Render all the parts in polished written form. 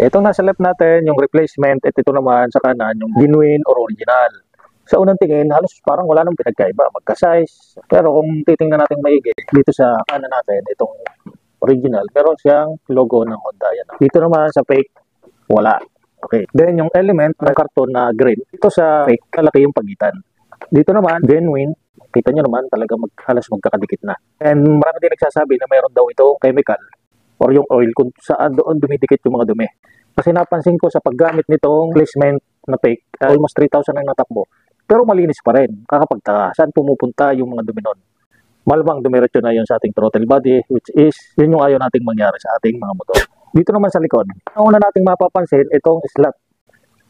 Itong nasa left natin, yung replacement, at ito naman sa kanan, yung genuine or original. Sa unang tingin, halos parang wala nang pinagkaiba, magka-size. Pero kung titingnan natin maigi, dito sa kanan natin, itong original, meron siyang logo ng Honda. Yan. Dito naman sa fake, wala. Okay. Then yung element ng karton na green, ito sa fake, kalaki yung pagitan. Dito naman, genuine, kita nyo naman talaga halos magkakadikit na. And marami din nagsasabi na mayroon daw ito chemical or yung oil kung saan doon dumidikit yung mga dumi. Kasi napansin ko sa paggamit nitong placement na fake, almost 3,000 ang natakbo. Pero malinis pa rin. Kakapagtaka, saan pumupunta yung mga dumi nun? Malamang dumiretso na yun sa ating throttle body, which is, yun yung ayaw nating mangyari sa ating mga motor. Dito naman sa likod, ang una nating mapapansin, itong slot.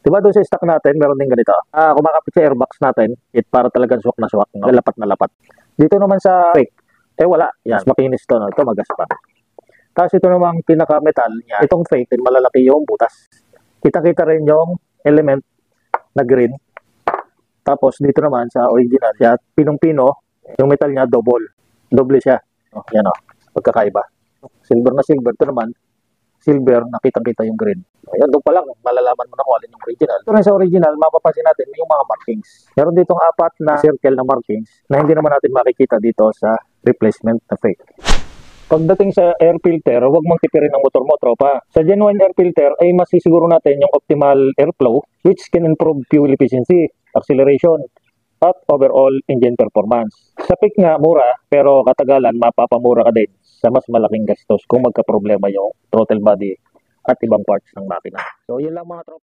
Diba doon sa stock natin, meron din ganito. Kumakapit sa airbox natin, para talagang swak na swak, lapat na lapat. Dito naman sa fake, wala. Yan, makinis to, no? Ito magas pa. Tapos ito namang pinaka-metal niya, itong fake, malalaki yung butas. Kita-kita rin yung element na green. Tapos dito naman sa original, siya pinong-pino, yung metal niya double. Doble siya. Oh, yan o, pagkakaiba. Silver na silver. Ito naman, silver, nakita-kita yung green. Ayan, doon pa lang, malalaman mo na kung alin yung original. Ito rin sa original, mapapansin natin yung mga markings. Meron ditong 4 na circle na markings na hindi naman natin makikita dito sa replacement na fake. Pagdating sa air filter, huwag mong tipirin ang motor mo, tropa. Sa genuine air filter ay masisiguro natin yung optimal airflow which can improve fuel efficiency, acceleration, at overall engine performance. Sa fake nga, mura, pero katagalan mapapamura ka din sa mas malaking gastos kung magka-problema yung throttle body at ibang parts ng makina. So, yun lang mga tropa.